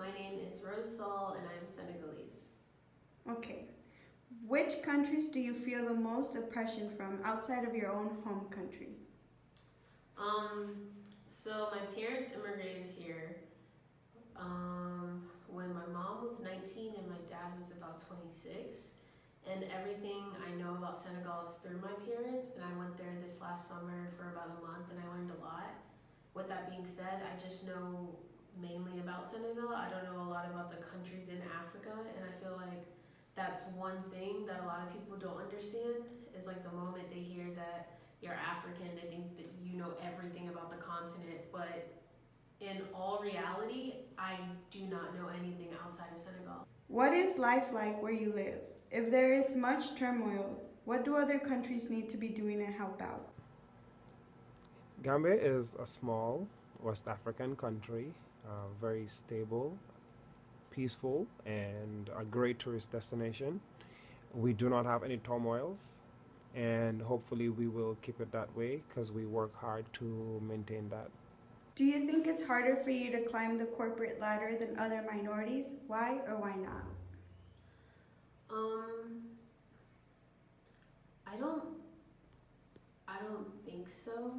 my name is Rose Sall and I'm Senegalese. Okay. Which countries do you feel the most oppression from outside of your own home country? Um, so my parents immigrated here when my mom was 19 and my dad was about 26. And everything I know about Senegal is through my parents, and I went there this last summer for about a month and I learned a lot. With that being said, I just know mainly about Senegal. I don't know a lot about the countries in Africa, and I feel like that's one thing that a lot of people don't understand is like the moment they hear that you're African, they think that you know everything about the continent, but in all reality, I do not know anything outside of Senegal. What is life like where you live? If there is much turmoil, what do other countries need to be doing to help out? Gambia is a small West African country, very stable, peaceful, and a great tourist destination. We do not have any turmoils, and hopefully, we will keep it that way because we work hard to maintain that. Do you think it's harder for you to climb the corporate ladder than other minorities? Why or why not? Um, I don't, I don't think so.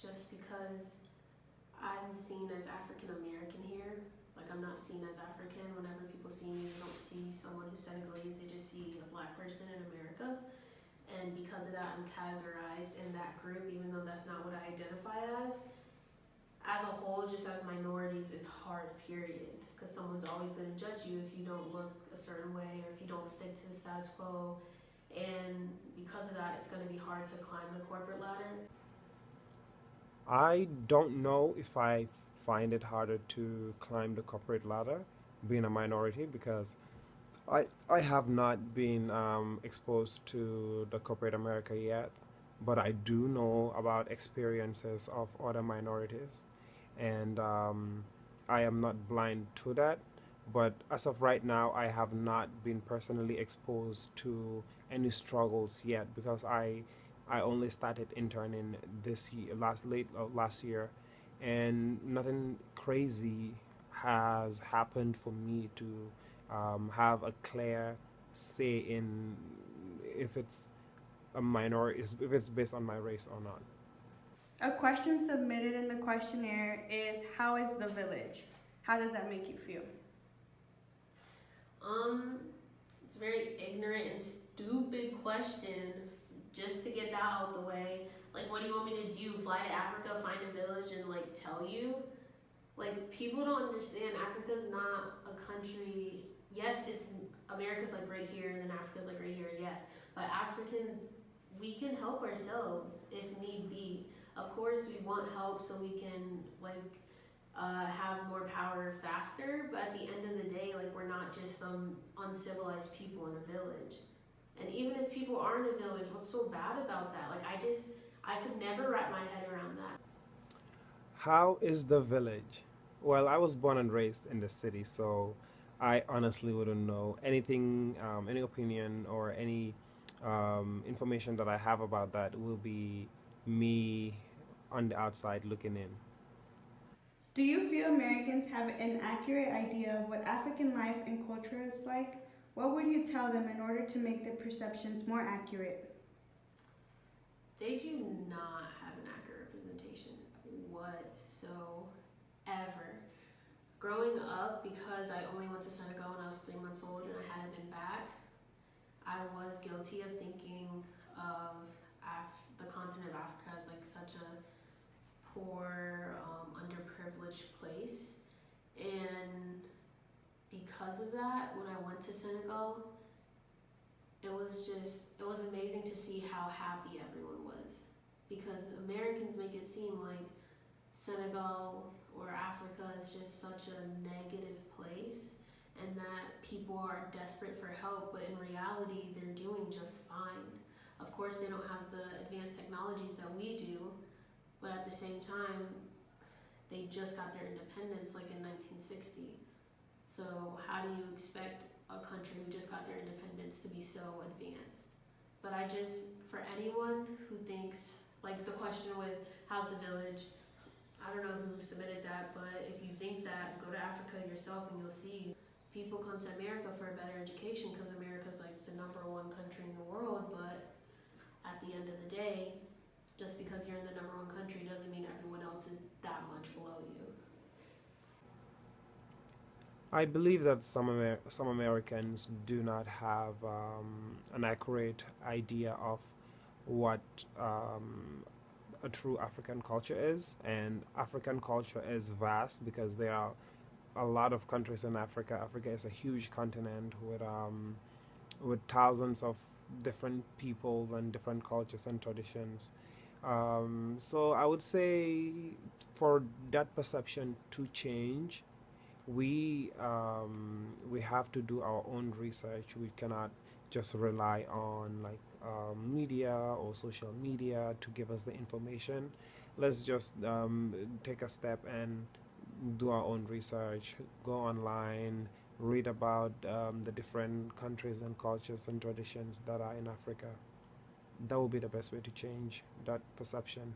Just because I'm seen as African American here. Like I'm not seen as African. Whenever people see me, they don't see someone who's Senegalese. They just see a black person in America. And because of that, I'm categorized in that group, even though that's not what I identify as. As a whole, just as minorities, it's hard, period. Because someone's always going to judge you if you don't look a certain way or if you don't stick to the status quo. And because of that, it's going to be hard to climb the corporate ladder. I don't know if I find it harder to climb the corporate ladder being a minority because I have not been exposed to the corporate America yet, but I do know about experiences of other minorities, and I am not blind to that. But as of right now, I have not been personally exposed to any struggles yet because I only started interning this year, last year, and nothing crazy has happened for me to have a clear say in if it's a minority, if it's based on my race or not. A question submitted in the questionnaire is, how is the village? How does that make you feel? Um, it's a very ignorant and stupid question just to get that out the way. Like, what do you want me to do? Fly to Africa, find a village, and like tell you? Like, people don't understand. Africa's not a country. Yes, it's America's like right here, and then Africa's like right here. Yes, but Africans, we can help ourselves if need be. Of course, we want help so we can have more power faster. But at the end of the day, like we're not just some uncivilized people in a village. And even if people are in a village, what's so bad about that? Like I could never wrap my head around that. How is the village? Well, I was born and raised in the city, so I honestly wouldn't know anything, any opinion or any information that I have about that will be me on the outside looking in. Do you feel Americans have an accurate idea of what African life and culture is like? What would you tell them in order to make their perceptions more accurate? They do not have an accurate representation whatsoever. Growing up, because I only went to Senegal when I was 3 months old and I hadn't been back, I was guilty of thinking of the continent of Africa as like such a poor, underprivileged place. And because of that, when I went to Senegal, it was amazing to see how happy everyone was. Because Americans make it seem like Senegal or Africa is just such a negative place and that people are desperate for help, but in reality, they're doing just fine. Of course, they don't have the advanced technologies that we do, but at the same time, they just got their independence like in 1960. So how do you expect a country who just got their independence to be so advanced? But for anyone who thinks, like the question with how's the village, I don't know who submitted that, but if you think that, go to Africa yourself and you'll see people come to America for a better education because America's like the #1 country in the world. But at the end of the day, just because you're in the #1 country doesn't mean everyone else is that much below you. I believe that some Americans do not have an accurate idea of what a true African culture is, and African culture is vast because there are a lot of countries in Africa. Africa is a huge continent with thousands of different people and different cultures and traditions. So I would say for that perception to change, we have to do our own research. We cannot just rely on like media or social media to give us the information. Let's just take a step and do our own research. Go online, read about the different countries and cultures and traditions that are in Africa. That would be the best way to change that perception.